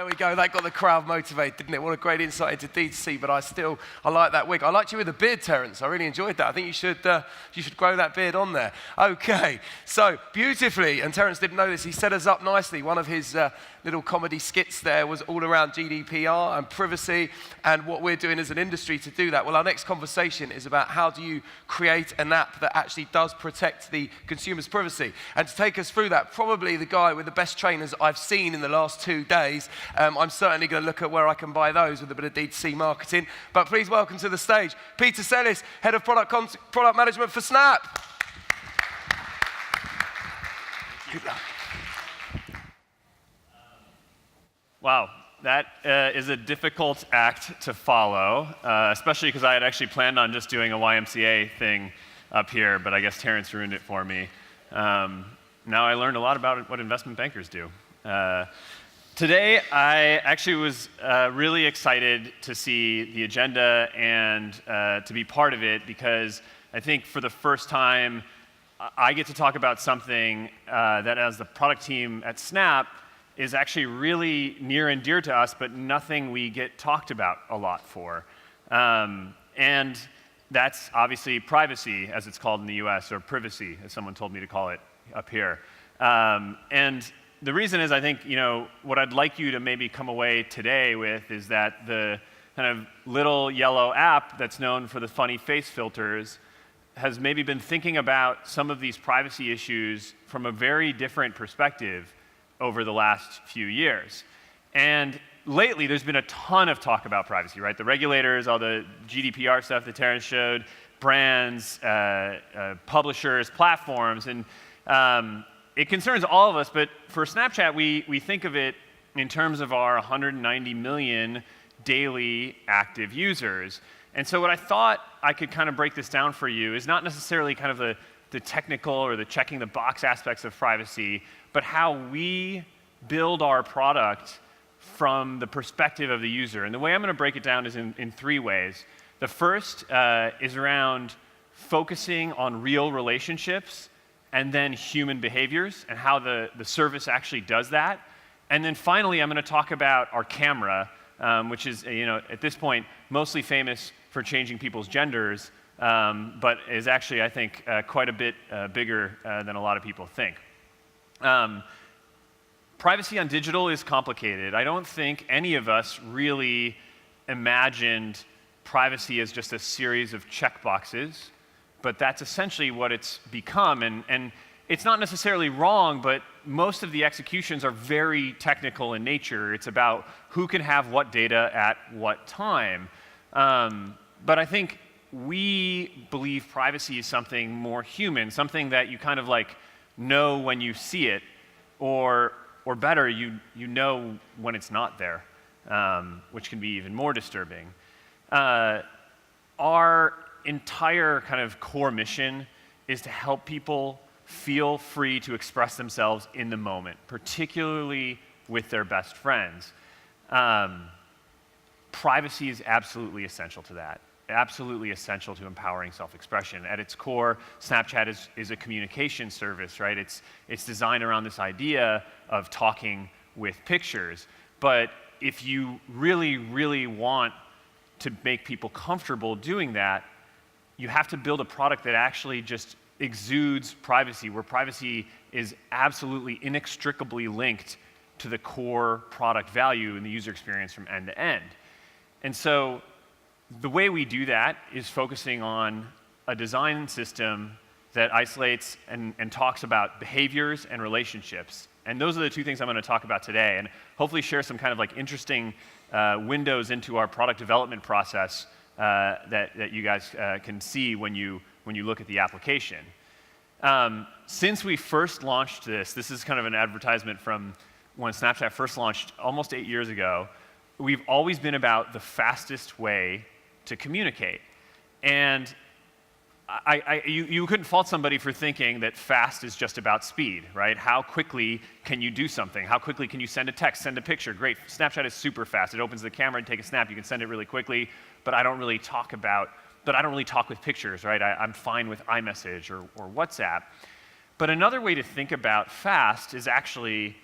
we go. That got the crowd motivated, didn't it? What a great insight into D2C, but I like that wig. I liked you with the beard, Terence. I really enjoyed that. I think you should grow that beard on there. Okay, so beautifully, and Terence didn't know this, he set us up nicely. One of his little comedy skits there was all around GDPR and privacy and what we're doing as an industry to do that. Well, our next conversation is about how do you create an app that actually does protect the consumer's privacy. And to take us through that, probably the guy with the best trainers I've seen in the last 2 days. I'm certainly going to look at where I can buy those with a bit of D2C marketing. But please welcome to the stage, Peter Sellis, Head of Product Management for Snap. Good luck. Wow, that is a difficult act to follow, especially because I had actually planned on just doing a YMCA thing up here, but I guess Terence ruined it for me. Now I learned a lot about what investment bankers do. Today, I actually was really excited to see the agenda and to be part of it because I think for the first time, I get to talk about something that as the product team at Snap is actually really near and dear to us, but nothing we get talked about a lot for. And that's obviously privacy, as it's called in the US, or privacy, as someone told me to call it up here. And the reason is I think, what I'd like you to maybe come away today with is that the kind of little yellow app that's known for the funny face filters has maybe been thinking about some of these privacy issues from a very different perspective over the last few years. And lately, there's been a ton of talk about privacy, right? The regulators, all the GDPR stuff that Terence showed, brands, publishers, platforms, and it concerns all of us, but for Snapchat, we think of it in terms of our 190 million daily active users. And so what I thought I could kind of break this down for you is not necessarily kind of the technical or the checking the box aspects of privacy, but how we build our product from the perspective of the user. And the way I'm going to break it down is in 3 ways. The first is around focusing on real relationships and then human behaviors and how the service actually does that. And then finally, I'm going to talk about our camera, which is, at this point, mostly famous for changing people's genders, but is actually, I think, quite a bit bigger than a lot of people think. Privacy on digital is complicated. I don't think any of us really imagined privacy as just a series of checkboxes, but that's essentially what it's become. And it's not necessarily wrong, but most of the executions are very technical in nature. It's about who can have what data at what time. But I think we believe privacy is something more human, something that you kind of like know when you see it, or better, you know when it's not there, which can be even more disturbing. Our entire kind of core mission is to help people feel free to express themselves in the moment, particularly with their best friends. Privacy is absolutely essential to that. Absolutely essential to empowering self-expression. At its core, Snapchat is a communication service, right? It's designed around this idea of talking with pictures. But if you really, really want to make people comfortable doing that, you have to build a product that actually just exudes privacy, where privacy is absolutely inextricably linked to the core product value and the user experience from end to end. And so the way we do that is focusing on a design system that isolates and talks about behaviors and relationships. And those are the 2 things I'm going to talk about today, and hopefully share some kind of like interesting windows into our product development process that you guys can see when you look at the application. Since we first launched this is kind of an advertisement from when Snapchat first launched almost 8 years ago. We've always been about the fastest way to communicate. And you couldn't fault somebody for thinking that fast is just about speed, right? How quickly can you do something? How quickly can you send a text, send a picture? Great. Snapchat is super fast. It opens the camera and take a snap. You can send it really quickly, but I don't really talk with pictures, right? I'm fine with iMessage or WhatsApp. But another way to think about fast is actually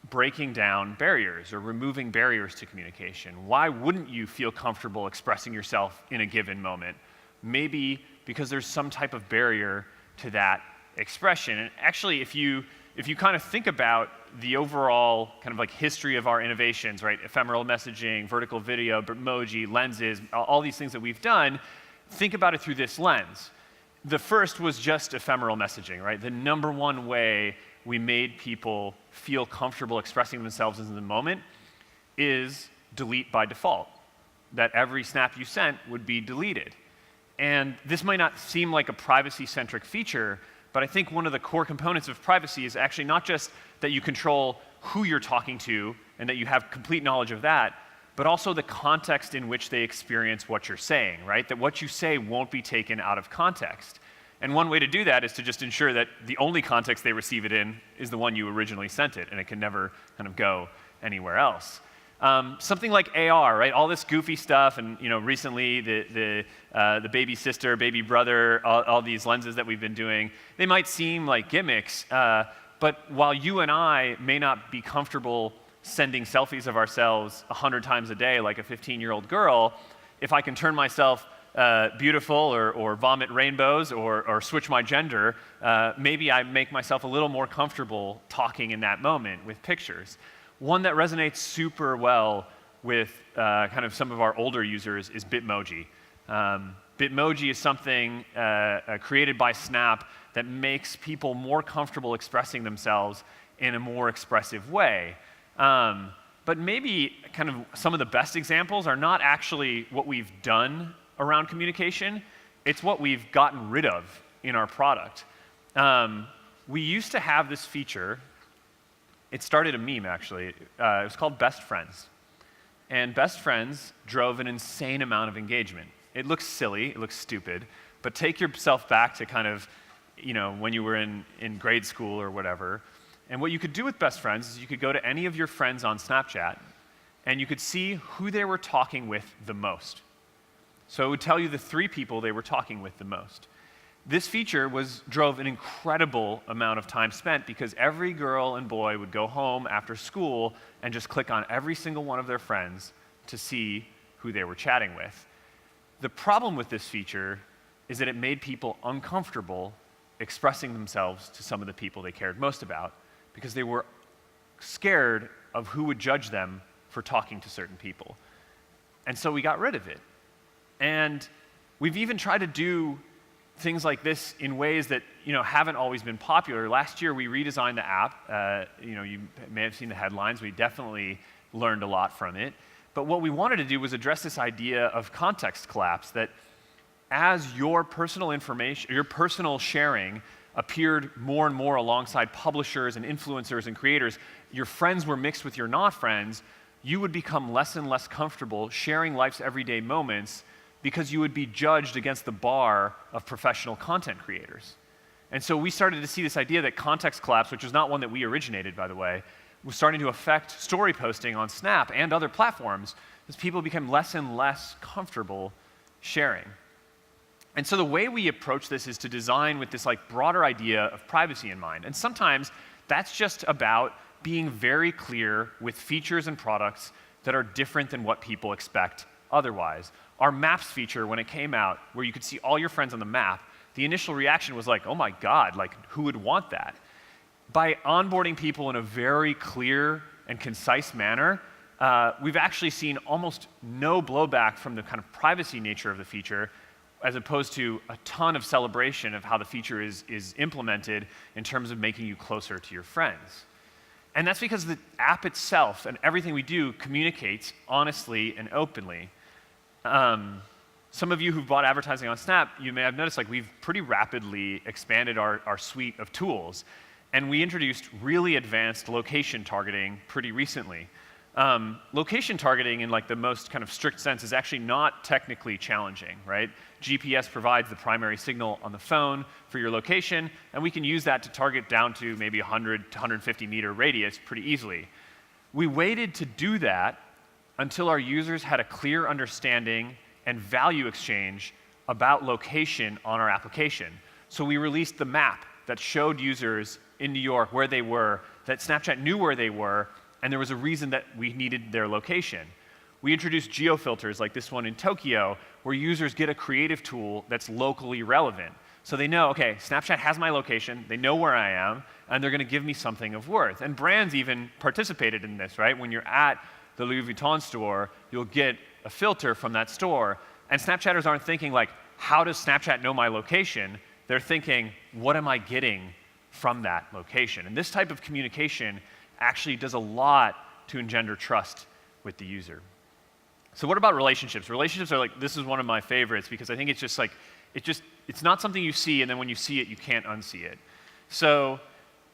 breaking down barriers or removing barriers to communication. Why wouldn't you feel comfortable expressing yourself in a given moment? Maybe because there's some type of barrier to that expression. And actually, if you kind of think about the overall kind of like history of our innovations, right? Ephemeral messaging, vertical video, emoji, lenses, all these things that we've done, think about it through this lens. The first was just ephemeral messaging, right? The number one way we made people feel comfortable expressing themselves in the moment is delete by default, that every snap you sent would be deleted. And this might not seem like a privacy-centric feature, but I think one of the core components of privacy is actually not just that you control who you're talking to and that you have complete knowledge of that, but also the context in which they experience what you're saying, right? That what you say won't be taken out of context. And one way to do that is to just ensure that the only context they receive it in is the one you originally sent it, and it can never kind of go anywhere else. Something like AR, right? All this goofy stuff, and recently the baby sister, baby brother, all these lenses that we've been doing, they might seem like gimmicks, but while you and I may not be comfortable sending selfies of ourselves 100 times a day like a 15-year-old girl, if I can turn myself beautiful or vomit rainbows or switch my gender, maybe I make myself a little more comfortable talking in that moment with pictures. One that resonates super well with kind of some of our older users is Bitmoji. Bitmoji is something created by Snap that makes people more comfortable expressing themselves in a more expressive way. But maybe kind of some of the best examples are not actually what we've done around communication, it's what we've gotten rid of in our product. We used to have this feature. It started a meme, actually. It was called Best Friends. And Best Friends drove an insane amount of engagement. It looks silly, it looks stupid, but take yourself back to kind of, when you were in grade school or whatever. And what you could do with Best Friends is you could go to any of your friends on Snapchat, and you could see who they were talking with the most. So it would tell you the 3 people they were talking with the most. This feature drove an incredible amount of time spent because every girl and boy would go home after school and just click on every single one of their friends to see who they were chatting with. The problem with this feature is that it made people uncomfortable expressing themselves to some of the people they cared most about because they were scared of who would judge them for talking to certain people. And so we got rid of it. And we've even tried to do things like this in ways that haven't always been popular. Last year we redesigned the app. You may have seen the headlines. We definitely learned a lot from it. But what we wanted to do was address this idea of context collapse, that as your personal information, your personal sharing appeared more and more alongside publishers and influencers and creators, your friends were mixed with your not friends, you would become less and less comfortable sharing life's everyday moments because you would be judged against the bar of professional content creators. And so we started to see this idea that context collapse, which was not one that we originated, by the way, was starting to affect story posting on Snap and other platforms as people became less and less comfortable sharing. And so the way we approach this is to design with this broader idea of privacy in mind. And sometimes that's just about being very clear with features and products that are different than what people expect otherwise. Our Maps feature, when it came out, where you could see all your friends on the map, the initial reaction was like, oh my God, who would want that? By onboarding people in a very clear and concise manner, we've actually seen almost no blowback from the kind of privacy nature of the feature, as opposed to a ton of celebration of how the feature is implemented in terms of making you closer to your friends. And that's because the app itself and everything we do communicates honestly and openly. Some of you who've bought advertising on Snap, you may have noticed we've pretty rapidly expanded our suite of tools. And we introduced really advanced location targeting pretty recently. Location targeting in the most kind of strict sense is actually not technically challenging, right? GPS provides the primary signal on the phone for your location, and we can use that to target down to maybe 100 to 150 meter radius pretty easily. We waited to do that until our users had a clear understanding and value exchange about location on our application. So we released the map that showed users in New York where they were, that Snapchat knew where they were, and there was a reason that we needed their location. We introduced geo-filters like this one in Tokyo, where users get a creative tool that's locally relevant. So they know, okay, Snapchat has my location, they know where I am, and they're going to give me something of worth. And brands even participated in this, right? When you're at the Louis Vuitton store, you'll get a filter from that store, and Snapchatters aren't thinking like, how does Snapchat know my location? They're thinking, what am I getting from that location? And this type of communication actually does a lot to engender trust with the user. So what about relationships? Relationships are like, this is one of my favorites because I think it's just like, it's not something you see and then when you see it, you can't unsee it. So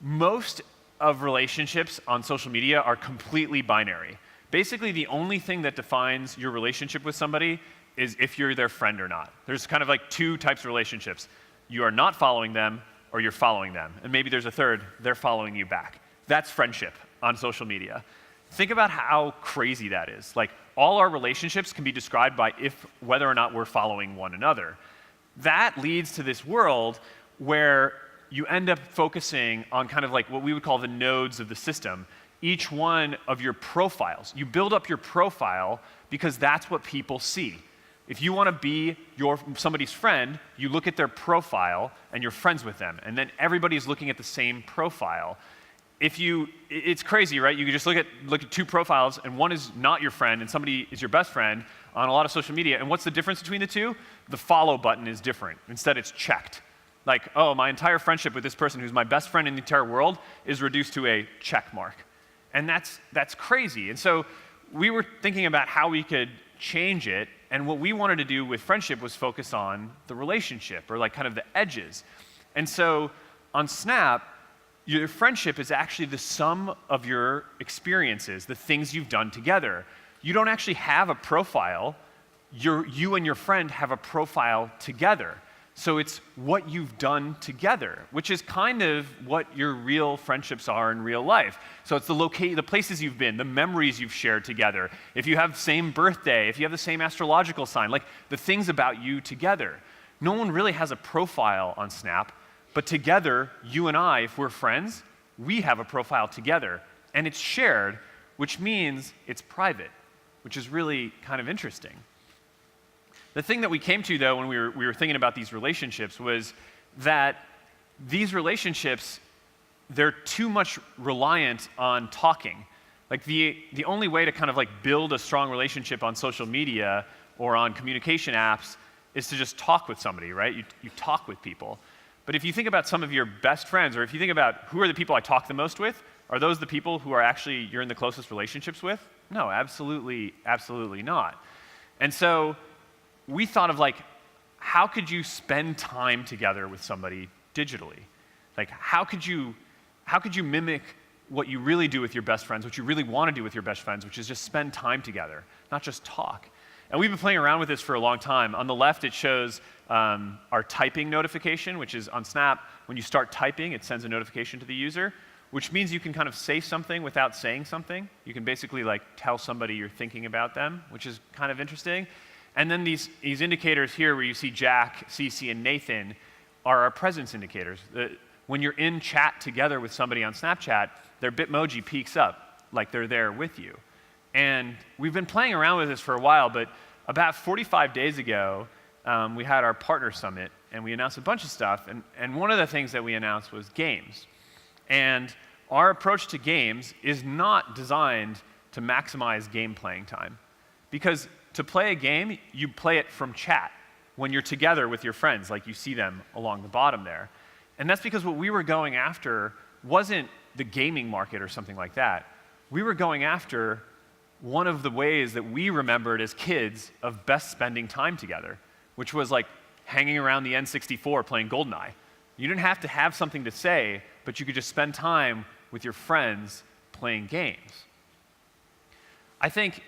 most of relationships on social media are completely binary. Basically, the only thing that defines your relationship with somebody is if you're their friend or not. There's kind of like two types of relationships. You are not following them or you're following them. And maybe there's a third, they're following you back. That's friendship on social media. Think about how crazy that is. Like, all our relationships can be described by whether or not we're following one another. That leads to this world where you end up focusing on kind of like what we would call the nodes of the system. Each one of your profiles. You build up your profile because that's what people see. If you want to be somebody's friend, you look at their profile and you're friends with them. And then everybody's looking at the same profile. It's crazy, right? You can just look at two profiles, and one is not your friend, and somebody is your best friend on a lot of social media. And what's the difference between the two? The follow button is different. Instead, it's checked. Like, oh, my entire friendship with this person who's my best friend in the entire world is reduced to a check mark. And that's crazy. And so we were thinking about how we could change it, and what we wanted to do with friendship was focus on the relationship, or like kind of the edges. And so on Snap, your friendship is actually the sum of your experiences, the things you've done together. You don't actually have a profile. You and your friend have a profile together. So it's what you've done together, which is kind of what your real friendships are in real life. So it's the places you've been, the memories you've shared together. If you have the same birthday, if you have the same astrological sign, like the things about you together. No one really has a profile on Snap. But together, you and I, if we're friends, we have a profile together. And it's shared, which means it's private, which is really kind of interesting. The thing that we came to, though, when we were thinking about these relationships was that these relationships, they're too much reliant on talking. Like the only way to kind of like build a strong relationship on social media or on communication apps is to just talk with somebody, right? You talk with people. But if you think about some of your best friends, or if you think about who are the people I talk the most with, are those the people who are actually you're in the closest relationships with? No, absolutely not. And so we thought of like, how could you spend time together with somebody digitally? Like, how could you mimic what you really do with your best friends, what you really want to do with your best friends, which is just spend time together, not just talk. And we've been playing around with this for a long time. On the left, it shows our typing notification, which is on Snap. When you start typing, it sends a notification to the user, which means you can kind of say something without saying something. You can basically like tell somebody you're thinking about them, which is kind of interesting. And then these indicators here where you see Jack, Cece, and Nathan are our presence indicators. When you're in chat together with somebody on Snapchat, their Bitmoji peaks up like they're there with you. And we've been playing around with this for a while, but about 45 days ago, we had our partner summit, and we announced a bunch of stuff. And one of the things that we announced was games. And our approach to games is not designed to maximize game playing time. Because to play a game, you play it from chat when you're together with your friends, like you see them along the bottom there. And that's because what we were going after wasn't the gaming market or something like that. We were going after one of the ways that we remembered as kids of best spending time together, which was like hanging around the N64 playing GoldenEye. You didn't have to have something to say, but you could just spend time with your friends playing games. I think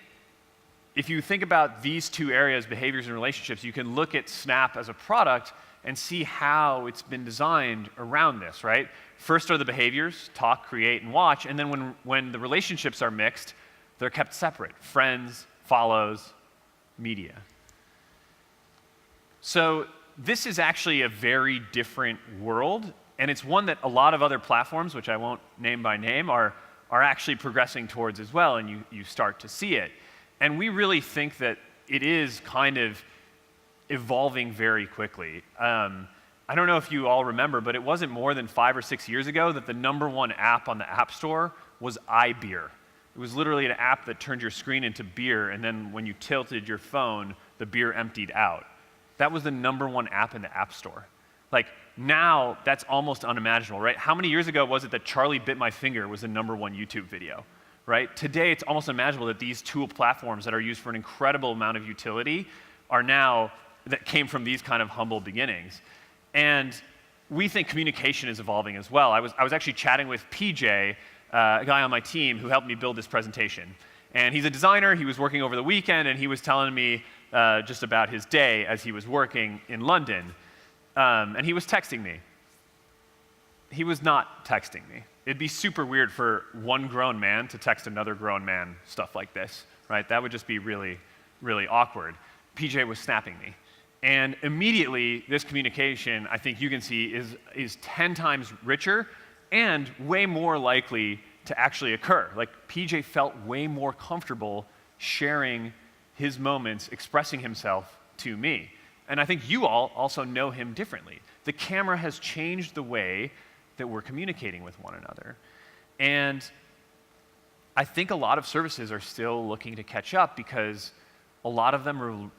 if you think about these two areas, behaviors and relationships, you can look at Snap as a product and see how it's been designed around this, right? First are the behaviors, talk, create, and watch, and then when the relationships are mixed, they're kept separate, friends, follows, media. So this is actually a very different world And it's one that a lot of other platforms, which I won't name by name, are actually progressing towards as well, and you start to see it. And we really think that it is kind of evolving very quickly. I don't know if you all remember, but it wasn't more than 5 or 6 years ago that the #1 app on the App Store was iBeer. It was literally an app that turned your screen into beer, and then when you tilted your phone, the beer emptied out. That was the #1 app in the App Store. Like, now, that's almost unimaginable, right? How many years ago was it that Charlie Bit My Finger was the #1 YouTube video, right? Today, it's almost unimaginable that these two platforms that are used for an incredible amount of utility are now, that came from these kind of humble beginnings. And we think communication is evolving as well. I was actually chatting with PJ, a guy on my team who helped me build this presentation. And he's a designer, he was working over the weekend, and he was telling me just about his day as he was working in London. And he was texting me. He was not texting me. It'd be super weird for one grown man to text another grown man stuff like this, right? That would just be really, really awkward. PJ was snapping me. And immediately, this communication, I think you can see, is 10 times richer and way more likely to actually occur. Like, PJ felt way more comfortable sharing his moments, expressing himself to me. And I think you all also know him differently. The camera has changed the way that we're communicating with one another. And I think a lot of services are still looking to catch up because a lot of them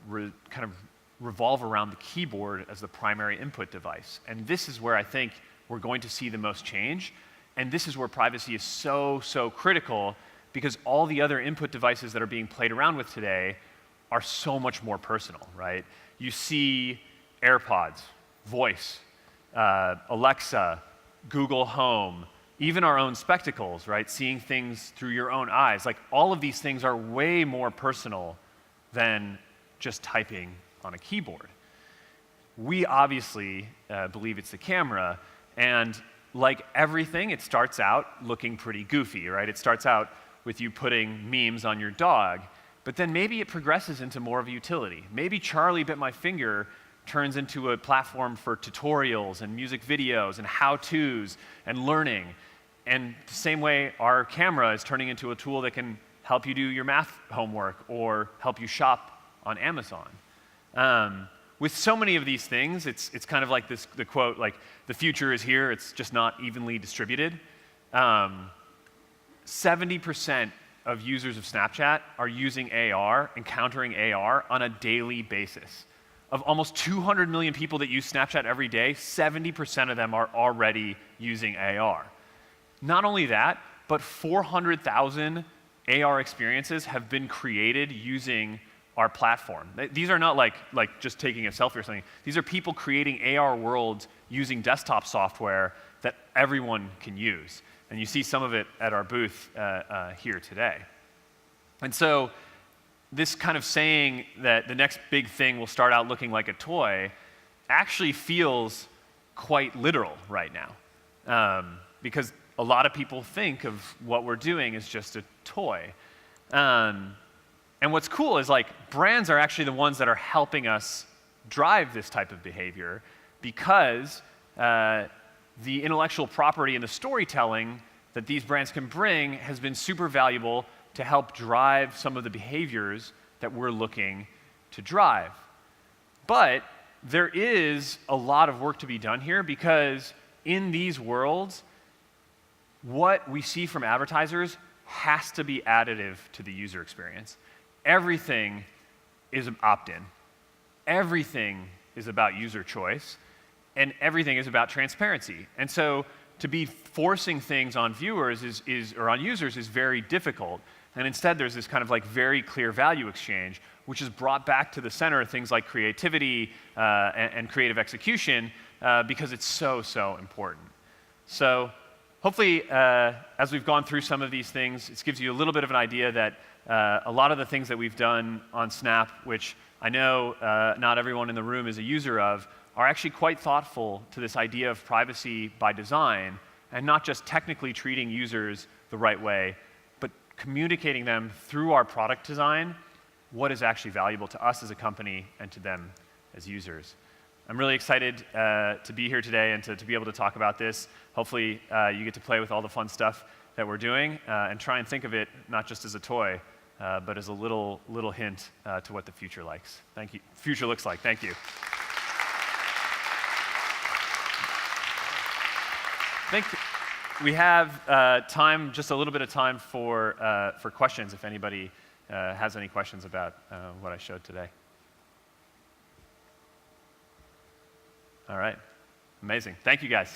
kind of revolve around the keyboard as the primary input device. And this is where I think we're going to see the most change. And this is where privacy is so, so critical, because all the other input devices that are being played around with today are so much more personal, right? You see AirPods, voice, Alexa, Google Home, even our own spectacles, right? Seeing things through your own eyes. Like, all of these things are way more personal than just typing on a keyboard. We obviously believe it's the camera, and like everything, it starts out looking pretty goofy, right? It starts out with you putting memes on your dog, but then maybe it progresses into more of a utility. Maybe Charlie Bit My Finger turns into a platform for tutorials and music videos and how-tos and learning. And the same way, our camera is turning into a tool that can help you do your math homework or help you shop on Amazon. With so many of these things, it's kind of like the quote, like, the future is here, it's just not evenly distributed. 70% of users of Snapchat are using AR, encountering AR on a daily basis. Of almost 200 million people that use Snapchat every day, 70% of them are already using AR. Not only that, but 400,000 AR experiences have been created using our platform. These are not like just taking a selfie or something. These are people creating AR worlds using desktop software that everyone can use. And you see some of it at our booth here today. And so this kind of saying that the next big thing will start out looking like a toy actually feels quite literal right now. Because a lot of people think of what we're doing as just a toy. And what's cool is, like, brands are actually the ones that are helping us drive this type of behavior, because the intellectual property and the storytelling that these brands can bring has been super valuable to help drive some of the behaviors that we're looking to drive. But there is a lot of work to be done here, because in these worlds, what we see from advertisers has to be additive to the user experience. Everything is opt-in. Everything is about user choice, and everything is about transparency. And so to be forcing things on viewers or on users is very difficult. And instead, there's this kind of like very clear value exchange, which is brought back to the center of things like creativity and creative execution, because it's so, so important. So hopefully, as we've gone through some of these things, it gives you a little bit of an idea that a lot of the things that we've done on Snap, which I know not everyone in the room is a user of, are actually quite thoughtful to this idea of privacy by design, and not just technically treating users the right way, but communicating them through our product design what is actually valuable to us as a company and to them as users. I'm really excited to be here today and to be able to talk about this. Hopefully, you get to play with all the fun stuff that we're doing and try and think of it not just as a toy, but as a little hint to what the future likes. Thank you. Future looks like. Thank you. I think we have time, just a little bit of time for questions, if anybody has any questions about what I showed today. All right. Amazing. Thank you, guys.